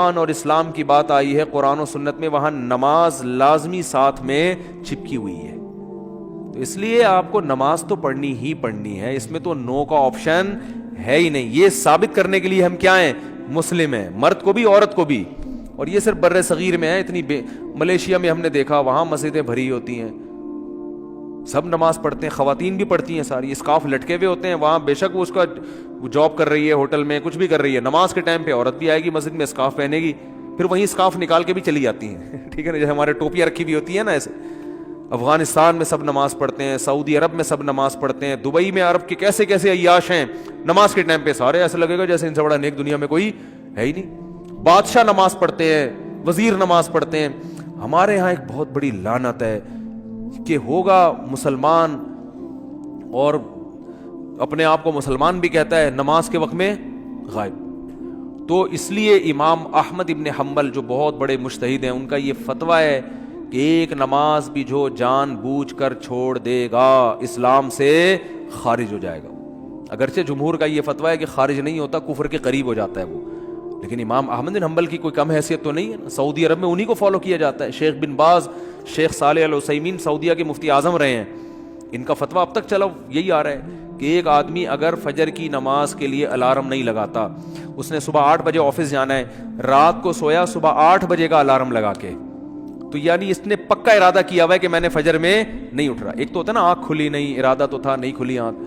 اور اسلام کی بات آئی ہے قرآن و سنت میں، وہاں نماز لازمی ساتھ میں چپکی ہوئی ہے. تو اس لیے آپ کو نماز تو پڑھنی ہی پڑھنی ہے، اس میں تو نو کا آپشن ہے ہی نہیں. یہ ثابت کرنے کے لیے ہم کیا ہیں؟ مسلم ہیں، مرد کو بھی عورت کو بھی. اور یہ صرف بر صغیر میں ہے. اتنی ملیشیا میں ہم نے دیکھا وہاں مسجدیں بھری ہوتی ہیں، سب نماز پڑھتے ہیں، خواتین بھی پڑھتی ہیں ساری، اسکارف لٹکے ہوئے ہوتے ہیں وہاں. بے شک وہ اس کا جاب کر رہی ہے، ہوٹل میں کچھ بھی کر رہی ہے، نماز کے ٹائم پہ عورت بھی آئے گی مسجد میں، اسکارف پہنے گی، پھر وہیں اسکارف نکال کے بھی چلی جاتی ہیں. ٹھیک ہے نا، جیسے ہمارے ٹوپیاں رکھی ہوئی ہوتی ہیں نا ایسے. افغانستان میں سب نماز پڑھتے ہیں، سعودی عرب میں سب نماز پڑھتے ہیں، دبئی میں عرب کے کیسے کیسے عیاش ہیں، نماز کے ٹائم پہ سارے ایسے لگے گا جیسے ان سے بڑا نیک دنیا میں کوئی ہے ہی نہیں. بادشاہ نماز پڑھتے ہیں، وزیر نماز پڑھتے ہیں. ہمارے ہاں ایک بہت بڑی لعنت ہے کہ ہوگا مسلمان اور اپنے آپ کو مسلمان بھی کہتا ہے، نماز کے وقت میں غائب. تو اس لیے امام احمد ابن حنبل جو بہت بڑے مجتہد ہیں، ان کا یہ فتویٰ ہے کہ ایک نماز بھی جو جان بوجھ کر چھوڑ دے گا اسلام سے خارج ہو جائے گا. اگرچہ جمہور کا یہ فتویٰ ہے کہ خارج نہیں ہوتا، کفر کے قریب ہو جاتا ہے وہ، لیکن امام احمد بن حنبل کی کوئی کم حیثیت تو نہیں ہے نا. سعودی عرب میں انہی کو فالو کیا جاتا ہے. شیخ بن باز، شیخ صالح العثیمین سعودیہ کے مفتی اعظم رہے ہیں، ان کا فتویٰ اب تک چلا یہی آ رہا ہے کہ ایک آدمی اگر فجر کی نماز کے لیے الارم نہیں لگاتا، اس نے صبح 8 بجے آفس جانا ہے، رات کو سویا صبح 8 بجے کا الارم لگا کے، تو یعنی اس نے پکا ارادہ کیا ہوا ہے کہ میں نے فجر میں نہیں اٹھ رہا. ایک تو ہوتا ہے نا آنکھ کھلی نہیں، ارادہ تو تھا نہیں کھلی آنکھ،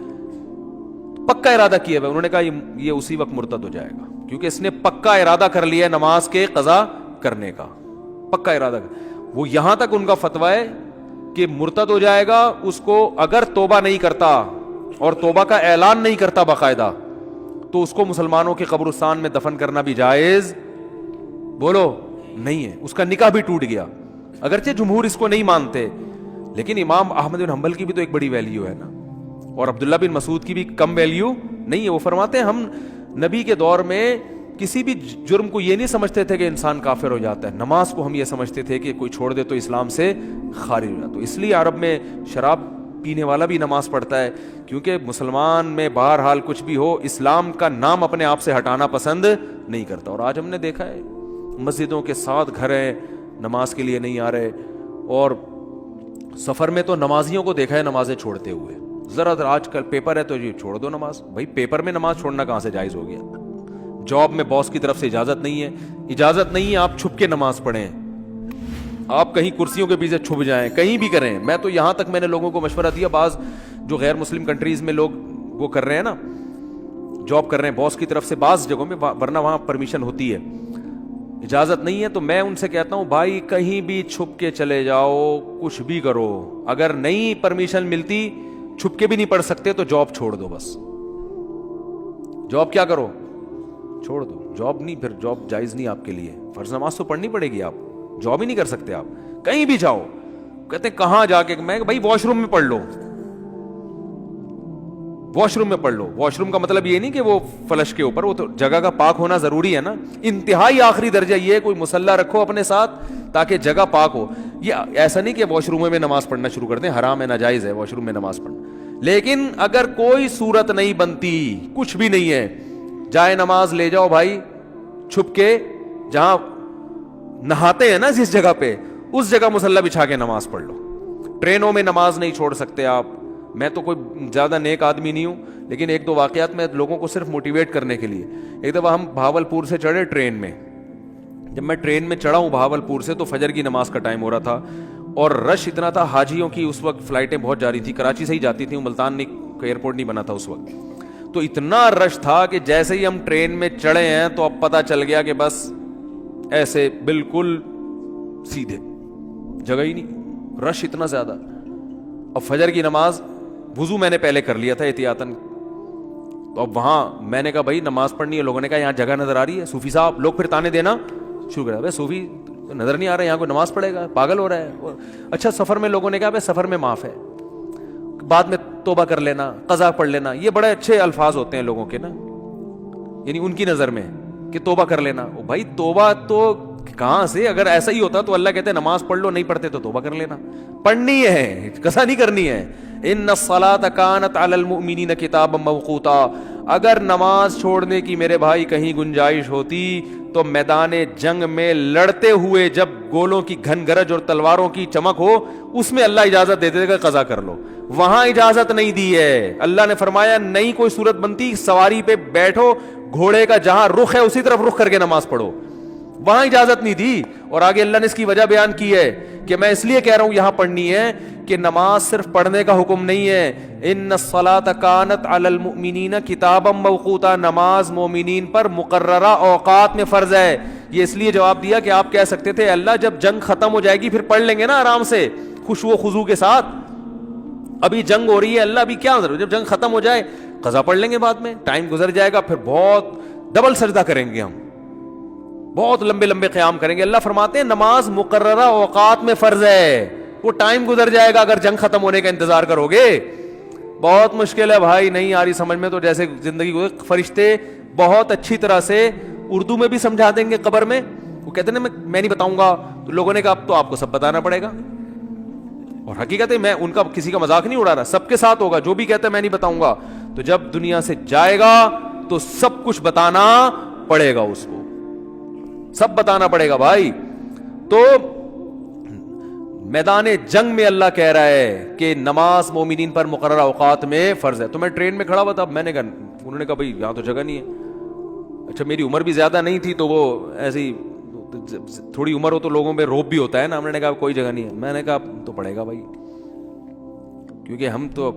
پکا ارادہ کیا ہوا ہے. انہوں نے کہا یہ اسی وقت مرتد ہو جائے گا، کیونکہ اس نے پکا ارادہ کر لیا ہے نماز کے قضا کرنے کا، پکا ارادہ. وہ یہاں تک ان کا فتویٰ ہے کہ مرتد ہو جائے گا اس کو اگر توبہ نہیں کرتا اور توبہ کا اعلان نہیں کرتا باقاعدہ، تو اس کو مسلمانوں کے قبرستان میں دفن کرنا بھی جائز بولو نہیں ہے، اس کا نکاح بھی ٹوٹ گیا. اگرچہ جمہور اس کو نہیں مانتے، لیکن امام احمد بن حنبل کی بھی تو ایک بڑی ویلیو ہے نا، اور عبداللہ بن مسعود کی بھی کم ویلیو نہیں ہے. وہ فرماتے ہیں ہم نبی کے دور میں کسی بھی جرم کو یہ نہیں سمجھتے تھے کہ انسان کافر ہو جاتا ہے، نماز کو ہم یہ سمجھتے تھے کہ کوئی چھوڑ دے تو اسلام سے خارج ہو جاتا. تو اس لیے عرب میں شراب پینے والا بھی نماز پڑھتا ہے، کیونکہ مسلمان میں بہرحال کچھ بھی ہو اسلام کا نام اپنے آپ سے ہٹانا پسند نہیں کرتا. اور آج ہم نے دیکھا ہے مسجدوں کے 7 گھر ہیں نماز کے لیے نہیں آ رہے، اور سفر میں تو نمازیوں کو دیکھا ہے نمازیں چھوڑتے ہوئے. ذرا آج کل پیپر ہے تو جی چھوڑ دو نماز. بھائی پیپر میں نماز چھوڑنا کہاں سے جائز ہو گیا؟ جاب میں باس کی طرف سے اجازت نہیں ہے، اجازت نہیں ہے آپ چھپ کے نماز پڑھیں، آپ کہیں کرسیوں کے پیچھے چھپ جائیں، کہیں بھی کریں. میں تو یہاں تک میں نے لوگوں کو مشورہ دیا، بعض جو غیر مسلم کنٹریز میں لوگ وہ کر رہے ہیں نا، جاب کر رہے ہیں باس کی طرف سے بعض جگہوں میں، ورنہ وہاں پرمیشن ہوتی ہے، اجازت نہیں ہے، تو میں ان سے کہتا ہوں بھائی کہیں بھی چھپ کے چلے جاؤ، کچھ بھی کرو، اگر نہیں پرمیشن ملتی چھپ کے بھی نہیں پڑھ سکتے تو جاب چھوڑ دو. بس جاب کیا کرو، چھوڑ دو. جاب نہیں، پھر جاب جائز نہیں آپ کے لیے. فرض نماز تو پڑھنی پڑے گی، آپ جاب ہی نہیں کر سکتے، آپ کہیں بھی جاؤ. کہتے ہیں کہاں جا کے، میں بھائی واش روم میں پڑھ لو، واش روم میں پڑھ لو. واش روم کا مطلب یہ نہیں کہ وہ فلش کے اوپر، وہ تو جگہ کا پاک ہونا ضروری ہے نا. انتہائی آخری درجہ یہ ہے کوئی مصلی رکھو اپنے ساتھ تاکہ جگہ پاک ہو. یہ ایسا نہیں کہ واش روم میں نماز پڑھنا شروع کر دیں، حرام ہے، ناجائز ہے واش روم میں نماز پڑھنا. لیکن اگر کوئی صورت نہیں بنتی، کچھ بھی نہیں ہے، جائے نماز لے جاؤ بھائی چھپ کے، جہاں نہاتے ہیں نا جس جگہ پہ، اس جگہ مصلی بچھا کے نماز پڑھ لو. ٹرینوں میں نماز نہیں چھوڑ سکتے آپ. میں تو کوئی زیادہ نیک آدمی نہیں ہوں، لیکن 1-2 واقعات میں لوگوں کو صرف موٹیویٹ کرنے کے لیے. ایک دفعہ ہم بھاولپور سے چڑھے ٹرین میں، جب میں ٹرین میں چڑھا ہوں بھاولپور سے تو فجر کی نماز کا ٹائم ہو رہا تھا، اور رش اتنا تھا، حاجیوں کی اس وقت فلائٹیں بہت جا رہی تھی، کراچی سے ہی جاتی تھیں، ملتان ایئرپورٹ نہیں بنا تھا اس وقت. تو اتنا رش تھا کہ جیسے ہی ہم ٹرین میں چڑھے ہیں تو اب پتہ چل گیا کہ بس ایسے بالکل سیدھے، جگہ ہی نہیں، رش اتنا زیادہ. اب فجر کی نماز وضو میں نے پہلے کر لیا تھا احتیاطاً، تو اب وہاں میں نے کہا بھائی نماز پڑھنی ہے. لوگوں نے کہا یہاں جگہ نظر آ رہی ہے. صوفی صاحب لوگ پھر تانے دینا شروع کر دیا، بھائی صوفی نظر نہیں آ رہا ہے، یہاں کوئی نماز پڑھے گا، پاگل ہو رہا ہے. اچھا سفر میں لوگوں نے کہا بھائی سفر میں معاف ہے، بعد میں توبہ کر لینا، قضا پڑھ لینا. یہ بڑے اچھے الفاظ ہوتے ہیں لوگوں کے نا، یعنی ان کی نظر میں کہ توبہ کر لینا. بھائی توبہ تو کہاں سے؟ اگر ایسا ہی ہوتا تو اللہ کہتے نماز پڑھ لو، نہیں پڑھتے تو توبہ کر لینا. پڑھنی ہے، قضا نہیں کرنی ہے. ان الصلاۃ کانت علی المؤمنین کتابا موقوتا. اگر نماز چھوڑنے کی میرے بھائی کہیں گنجائش ہوتی تو میدان جنگ میں لڑتے ہوئے جب گولوں کی گھن گرج اور تلواروں کی چمک ہو اس میں اللہ اجازت دے دے گا قضا کر لو. وہاں اجازت نہیں دی ہے. اللہ نے فرمایا نہیں کوئی صورت بنتی, سواری پہ بیٹھو, گھوڑے کا جہاں رخ ہے اسی طرف رخ کر کے نماز پڑھو. وہاں اجازت نہیں دی. اور آگے اللہ نے اس کی وجہ بیان کی ہے کہ میں اس لیے کہہ رہا ہوں یہاں پڑھنی ہے کہ نماز صرف پڑھنے کا حکم نہیں ہے. ان الصلاۃ کانت علی المؤمنین کتابا موقوتا, نماز مومنین پر مقررہ اوقات میں فرض ہے. یہ اس لیے جواب دیا کہ آپ کہہ سکتے تھے اللہ جب جنگ ختم ہو جائے گی پھر پڑھ لیں گے نا آرام سے خشوع و خضوع کے ساتھ. ابھی جنگ ہو رہی ہے, اللہ ابھی کیا ضرورت, جب جنگ ختم ہو جائے قضا پڑھ لیں گے بعد میں, ٹائم گزر جائے گا, پھر بہت ڈبل سجدہ کریں گے, ہم بہت لمبے لمبے قیام کریں گے. اللہ فرماتے ہیں نماز مقررہ اوقات میں فرض ہے, وہ ٹائم گزر جائے گا اگر جنگ ختم ہونے کا انتظار کرو گے. بہت مشکل ہے بھائی, نہیں آ رہی سمجھ میں تو جیسے زندگی کو فرشتے بہت اچھی طرح سے اردو میں بھی سمجھا دیں گے قبر میں. وہ کہتے ہیں نا میں نہیں بتاؤں گا, تو لوگوں نے کہا اب تو آپ کو سب بتانا پڑے گا. اور حقیقت ہے میں ان کا کسی کا مذاق نہیں اڑا رہا, سب کے ساتھ ہوگا. جو بھی کہتا ہے میں نہیں بتاؤں گا, تو جب دنیا سے جائے گا تو سب کچھ بتانا پڑے گا, اس کو سب بتانا پڑے گا بھائی. تو میدان جنگ میں اللہ کہہ رہا ہے کہ نماز مومنین پر مقررہ اوقات میں فرض ہے. تو میں ٹرین میں کھڑا ہوا تھا, میں نے کہا, انہوں نے کہا بھائی یہاں تو جگہ نہیں ہے. اچھا میری عمر بھی زیادہ نہیں تھی تو وہ ایسی تھوڑی عمر ہو تو لوگوں میں روب بھی ہوتا ہے نا. ہم نے کہا کوئی جگہ نہیں ہے. میں نے کہا تو پڑے گا بھائی, کیونکہ ہم تو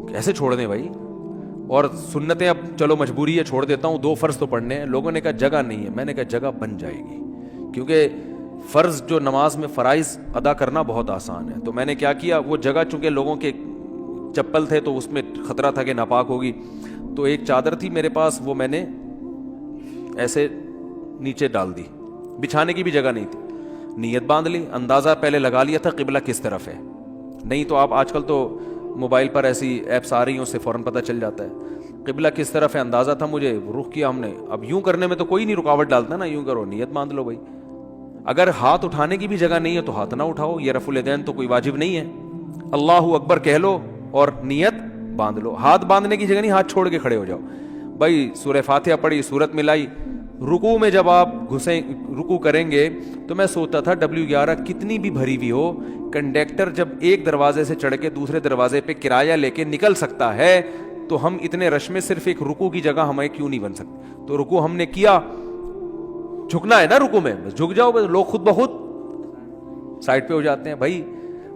کیسے چھوڑ دیں بھائی, اور سنتیں اب چلو مجبوری ہے چھوڑ دیتا ہوں, 2 فرض تو پڑھنے ہیں. لوگوں نے کہا جگہ نہیں ہے. میں نے کہا جگہ بن جائے گی, کیونکہ فرض جو نماز میں فرائض ادا کرنا بہت آسان ہے. تو میں نے کیا کیا, وہ جگہ چونکہ لوگوں کے چپل تھے تو اس میں خطرہ تھا کہ ناپاک ہوگی, تو ایک چادر تھی میرے پاس, وہ میں نے ایسے نیچے ڈال دی, بچھانے کی بھی جگہ نہیں تھی. نیت باندھ لی, اندازہ پہلے لگا لیا تھا قبلہ کس طرف ہے. نہیں تو آپ آج کل تو موبائل پر ایسی ایپس آ رہی ہیں, اس سے فوراً پتہ چل جاتا ہے قبلہ کس طرف ہے. اندازہ تھا مجھے, رخ کیا ہم نے. اب یوں کرنے میں تو کوئی نہیں رکاوٹ ڈالتا نا, یوں کرو, نیت باندھ لو بھائی. اگر ہاتھ اٹھانے کی بھی جگہ نہیں ہے تو ہاتھ نہ اٹھاؤ, یہ رفع الیدین تو کوئی واجب نہیں ہے. اللہ اکبر کہہ لو اور نیت باندھ لو. ہاتھ باندھنے کی جگہ نہیں, ہاتھ چھوڑ کے کھڑے ہو جاؤ بھائی. سورہ فاتحہ پڑھی, سورت ملائی. رکوع میں جب آپ رکوع کریں گے تو میں سوچتا تھا W11 کتنی بھی بھری ہوئی ہو, کنڈکٹر جب ایک دروازے سے چڑھ کے دوسرے دروازے پہ کرایہ لے کے نکل سکتا ہے تو ہم اتنے رش میں صرف ایک رکوع کی جگہ ہمیں کیوں نہیں بن سکتی. تو رکوع ہم نے کیا, جھکنا ہے نا رکوع میں, بس جھک جاؤ, بس لوگ خود بخود سائڈ پہ ہو جاتے ہیں بھائی.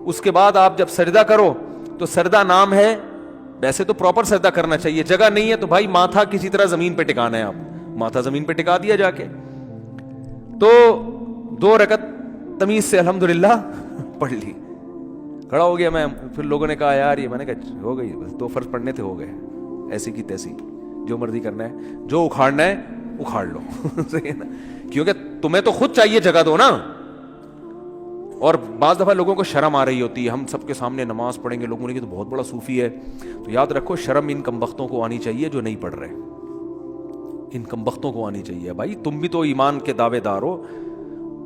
اس کے بعد آپ جب سجدہ کرو تو سجدہ نام ہے, ویسے تو پراپر سجدہ کرنا چاہیے, جگہ نہیں ہے تو بھائی ماتھا کسی طرح زمین پہ ٹکانا ہے, آپ ماتھا زمین پہ ٹکا دیا جا کے. تو 2 رکعت تمیز سے الحمدللہ پڑھ لی, کھڑا ہو گیا میں. پھر لوگوں نے کہا یار یہ, میں نے کہا ہو گئی, بس 2 فرض پڑھنے تھے, ہو گئے, ایسی کی تیسی, جو مرضی کرنا ہے, جو اکھاڑنا ہے اکھاڑ لو. صحیح ہے نا, کیونکہ تمہیں تو خود چاہیے جگہ دو نا. اور بعض دفعہ لوگوں کو شرم آ رہی ہوتی ہے, ہم سب کے سامنے نماز پڑھیں گے, لوگ بولیں گے تو بہت بڑا صوفی ہے. تو یاد رکھو شرم ان کمبختوں کو آنی چاہیے جو نہیں پڑھ رہے, ان کمبختوں کو آنی چاہیے. بھائی تم بھی تو ایمان کے دعوے دار ہو,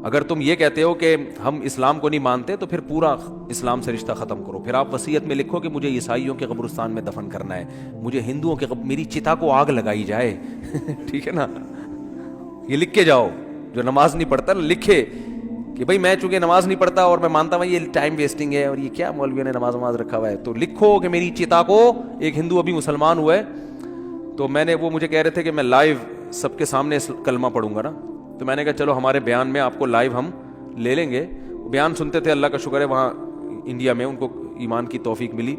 اگر تم یہ کہتے ہو کہ ہم اسلام کو نہیں مانتے تو پھر پورا اسلام سے رشتہ ختم کرو. پھر آپ وصیت میں لکھو کہ مجھے عیسائیوں کے قبرستان میں دفن کرنا ہے, مجھے ہندوؤں کے میری چتا کو آگ لگائی جائے. ٹھیک ہے نا, یہ لکھ کے جاؤ. جو نماز نہیں پڑھتا لکھے کہ بھائی میں چونکہ نماز نہیں پڑھتا اور میں مانتا ہوں یہ ٹائم ویسٹنگ ہے, اور یہ کیا مولویوں نے نماز رکھا ہوا ہے, تو لکھو کہ میری چتا کو, ایک ہندو ابھی مسلمان ہوا ہے, تو میں نے, وہ مجھے کہہ رہے تھے کہ میں لائیو سب کے سامنے کلمہ پڑھوں گا نا, تو میں نے کہا چلو ہمارے بیان میں آپ کو لائیو ہم لے لیں گے. بیان سنتے تھے, اللہ کا شکر ہے وہاں انڈیا میں ان کو ایمان کی توفیق ملی,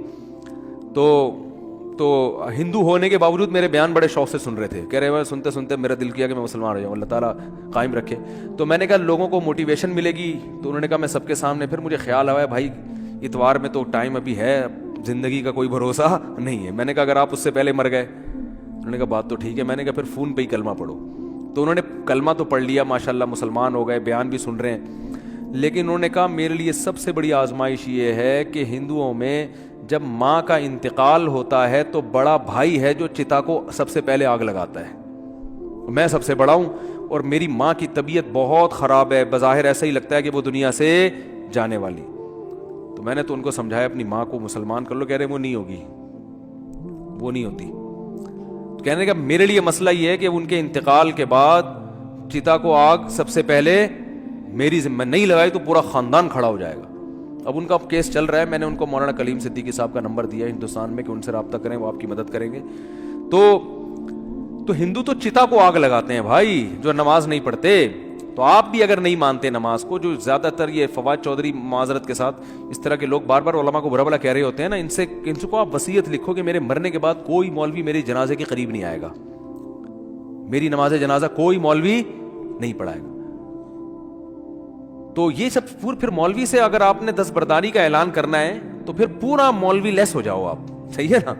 تو ہندو ہونے کے باوجود میرے بیان بڑے شوق سے سن رہے تھے, کہہ رہے ہیں سنتے سنتے میرا دل کیا کہ میں مسلمان ہو جاؤں, اللہ تعالیٰ قائم رکھے. تو میں نے کہا لوگوں کو موٹیویشن ملے گی, تو انہوں نے کہا میں سب کے سامنے. پھر مجھے خیال آیا بھائی اتوار میں تو ٹائم ابھی ہے, زندگی کا کوئی بھروسہ نہیں ہے. میں نے کہا اگر آپ اس سے پہلے مر گئے, انہوں نے کہا بات تو ٹھیک ہے. میں نے کہا پھر فون پہ ہی کلمہ پڑھو. تو انہوں نے کلمہ تو پڑھ لیا ماشاءاللہ, مسلمان ہو گئے, بیان بھی سن رہے ہیں. لیکن انہوں نے کہا میرے لیے سب سے بڑی آزمائش یہ ہے کہ ہندوؤں میں جب ماں کا انتقال ہوتا ہے تو بڑا بھائی ہے جو چتا کو سب سے پہلے آگ لگاتا ہے. میں سب سے بڑا ہوں اور میری ماں کی طبیعت بہت خراب ہے, بظاہر ایسا ہی لگتا ہے کہ وہ دنیا سے جانے والی. تو میں نے تو ان کو سمجھایا اپنی ماں کو مسلمان کر لو. کہہ رہے وہ نہیں ہوگی, وہ نہیں ہوتی. کہنے کا میرے لیے مسئلہ یہ ہے کہ ان کے انتقال کے بعد چتا کو آگ سب سے پہلے میری ذمہ نہیں لگائی تو پورا خاندان کھڑا ہو جائے گا. اب ان کا کیس چل رہا ہے. میں نے ان کو مولانا کلیم صدیقی صاحب کا نمبر دیا ہندوستان میں کہ ان سے رابطہ کریں, وہ آپ کی مدد کریں گے. تو ہندو تو چتا کو آگ لگاتے ہیں بھائی, جو نماز نہیں پڑھتے. تو آپ بھی اگر نہیں مانتے نماز کو, جو زیادہ تر یہ فواد چودھری معذرت کے ساتھ اس طرح کے لوگ بار بار علماء کو برا بلا کہہ رہے ہوتے ہیں نا, ان سے کو آپ وصیت لکھو کہ میرے مرنے کے بعد کوئی مولوی میرے جنازے کے قریب نہیں آئے گا, میری نماز جنازہ کوئی مولوی نہیں پڑھائے گا. تو یہ سب پھر مولوی سے اگر آپ نے دستبرداری کا اعلان کرنا ہے تو پھر پورا مولوی لیس ہو جاؤ آپ, صحیح ہے نا.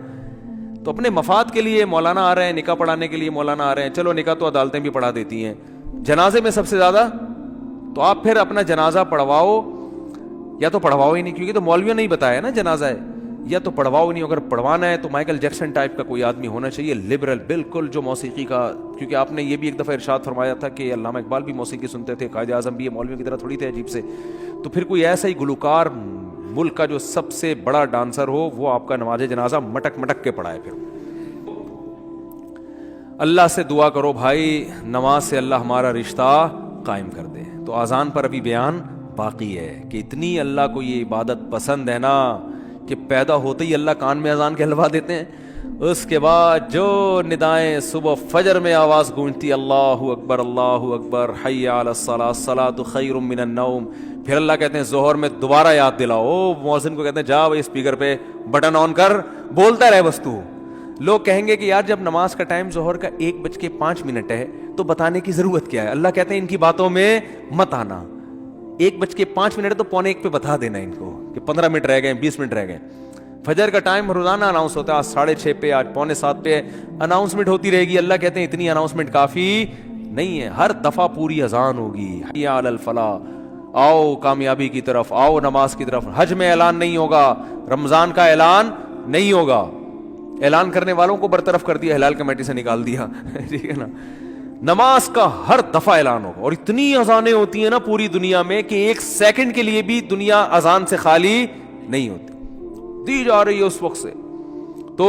تو اپنے مفاد کے لیے مولانا آ رہے ہیں, نکاح پڑھانے کے لیے مولانا آ رہے ہیں, چلو نکاح تو عدالتیں بھی پڑھا دیتی ہیں, جنازے میں سب سے زیادہ تو آپ پھر اپنا جنازہ پڑھواؤ یا تو پڑھواؤ ہی نہیں, کیونکہ تو مولویوں نے ہی بتایا نا جنازہ ہے, یا تو پڑھواؤ نہیں. اگر پڑھوانا ہے تو مائیکل جیکسن ٹائپ کا کوئی آدمی ہونا چاہیے, لبرل بالکل, جو موسیقی کا, کیونکہ آپ نے یہ بھی ایک دفعہ ارشاد فرمایا تھا کہ علامہ اقبال بھی موسیقی سنتے تھے, قائد اعظم بھی, یہ مولویوں کی طرح تھوڑی تھے عجیب سے. تو پھر کوئی ایسا ہی گلوکار ملک کا جو سب سے بڑا ڈانسر ہو, وہ آپ کا نماز جنازہ مٹک مٹک کے پڑھائے. پھر اللہ سے دعا کرو بھائی, نماز سے اللہ ہمارا رشتہ قائم کر دے. تو اذان پر ابھی بیان باقی ہے کہ اتنی اللہ کو یہ عبادت پسند ہے نا کہ پیدا ہوتے ہی اللہ کان میں اذان کہلوا دیتے ہیں. اس کے بعد جو ندائیں صبح فجر میں آواز گونجتی, اللہ اکبر حی علی الصلاۃ الصلاۃ خیر من النوم, پھر اللہ کہتے ہیں ظہر میں دوبارہ یاد دلاؤ. مؤذن کو کہتے ہیں جا بھائی اسپیکر پہ بٹن آن کر, بولتا رہے بس تو. لوگ کہیں گے کہ یار جب نماز کا ٹائم ظہر کا 1:05 ہے تو بتانے کی ضرورت کیا ہے. اللہ کہتے ہیں ان کی باتوں میں مت آنا. 1:05 ہے تو 1:45 پہ بتا دینا ان کو کہ 15 منٹ رہ گئے, 20 منٹ رہ گئے. فجر کا ٹائم روزانہ اناؤنس ہوتا ہے, آج 6:30 پہ, آج 6:45 پہ اناؤنسمنٹ ہوتی رہے گی. اللہ کہتے ہیں اتنی اناؤنسمنٹ کافی نہیں ہے, ہر دفعہ پوری اذان ہوگی. حی علی الفلاح, آؤ کامیابی کی طرف, آؤ نماز کی طرف. حج میں اعلان نہیں ہوگا, رمضان کا اعلان نہیں ہوگا, اعلان کرنے والوں کو برطرف کر دیا, ہلال کمیٹی سے نکال دیا, ٹھیک ہے نا. نماز کا ہر دفعہ اعلان ہوگا, اور اتنی اذانیں ہوتی ہیں نا پوری دنیا میں کہ ایک سیکنڈ کے لیے بھی دنیا اذان سے خالی نہیں ہوتی, دی جا رہی ہے اس وقت سے. تو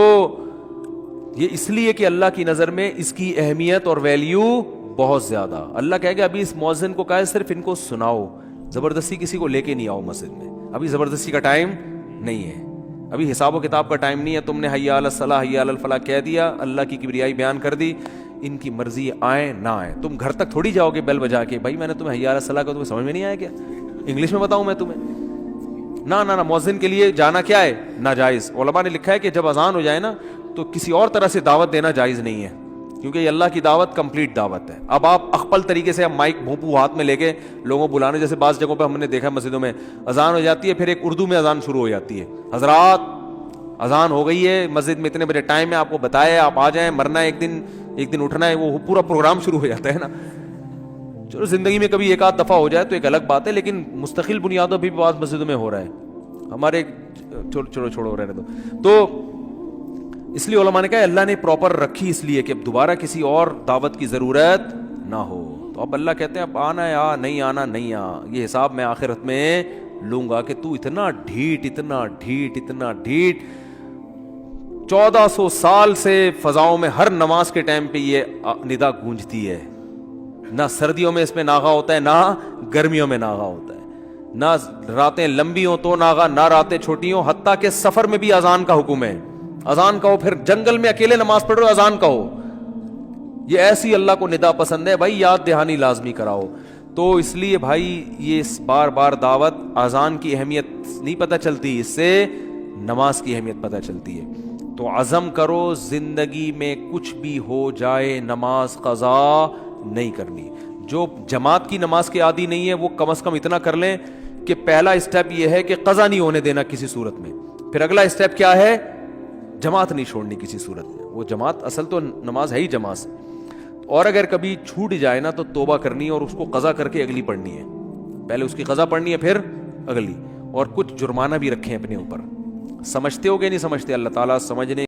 یہ اس لیے کہ اللہ کی نظر میں اس کی اہمیت اور ویلیو بہت زیادہ. اللہ کہے گا ابھی اس مؤذن کو کہا ہے صرف ان کو سناؤ, زبردستی کسی کو لے کے نہیں آؤ مسجد میں, ابھی زبردستی کا ٹائم نہیں ہے, ابھی حساب و کتاب کا ٹائم نہیں ہے. تم نے حی علی الصلاح حی علی الفلاح کہہ دیا, اللہ کی کبریائی بیان کر دی, ان کی مرضی آئے نہ آئے. تم گھر تک تھوڑی جاؤ گے بیل بجا کے, بھائی میں نے تمہیں حی علی الصلاح کا, تمہیں سمجھ میں نہیں آیا کیا, انگلش میں بتاؤں میں تمہیں؟ نہ مؤذن کے لیے جانا کیا ہے, ناجائز. علماء نے لکھا ہے کہ جب اذان ہو جائے نا تو کسی اور طرح سے دعوت دینا جائز نہیں ہے, کیونکہ یہ اللہ کی دعوت کمپلیٹ دعوت ہے. اب آپ اخپل طریقے سے مائک بھونپو ہاتھ میں لے کے لوگوں بلانے, جیسے بعض جگہوں پہ ہم نے دیکھا مسجدوں میں اذان ہو جاتی ہے, پھر ایک اردو میں اذان شروع ہو جاتی ہے, حضرات اذان ہو گئی ہے, مسجد میں اتنے بجے ٹائم ہے, آپ کو بتایا آپ آ جائیں, مرنا ہے ایک دن اٹھنا ہے, وہ پورا پروگرام شروع ہو جاتا ہے نا. چلو زندگی میں کبھی ایک آدھ دفعہ ہو جائے تو ایک الگ بات ہے, لیکن مستقل بنیادوں پہ بھی بعض مسجدوں میں ہو رہا ہے. ہمارے چھوڑو رہنے دو. تو اس لیے علماء نے کہا اللہ نے پراپر رکھی اس لیے کہ اب دوبارہ کسی اور دعوت کی ضرورت نہ ہو. تو اب اللہ کہتے ہیں اب آنا ہے آ, نہیں آنا نہیں آ, یہ حساب میں آخرت میں لوں گا کہ تو اتنا ڈھیٹ 1400 سال سے فضاؤں میں ہر نماز کے ٹائم پہ یہ ندا گونجتی ہے. نہ سردیوں میں اس میں ناغا ہوتا ہے, نہ گرمیوں میں ناغا ہوتا ہے, نہ راتیں لمبی ہوں تو ناغا, نہ راتیں چھوٹی ہوں. حتیٰ کہ سفر میں بھی اذان کا حکم ہے, اذان کہو. پھر جنگل میں اکیلے نماز پڑھ رہے ہو, اذان کہو. یہ ایسی اللہ کو ندا پسند ہے بھائی, یاد دہانی لازمی کراؤ. تو اس لیے بھائی یہ بار بار دعوت, اذان کی اہمیت نہیں پتہ چلتی, اس سے نماز کی اہمیت پتہ چلتی ہے. تو عزم کرو زندگی میں کچھ بھی ہو جائے نماز قضا نہیں کرنی. جو جماعت کی نماز کے عادی نہیں ہے وہ کم از کم اتنا کر لیں کہ پہلا اسٹیپ یہ ہے کہ قضا نہیں ہونے دینا کسی صورت میں. پھر اگلا اسٹیپ کیا ہے, جماعت نہیں چھوڑنی کسی صورت میں. وہ جماعت اصل تو نماز ہے ہی جماعت سے, اور اگر کبھی چھوٹ جائے نا تو توبہ کرنی ہے اور اس کو قضا کر کے اگلی پڑھنی ہے. پہلے اس کی قضا پڑھنی ہے پھر اگلی, اور کچھ جرمانہ بھی رکھیں اپنے اوپر. سمجھتے ہو کہ نہیں سمجھتے, اللہ تعالیٰ سمجھنے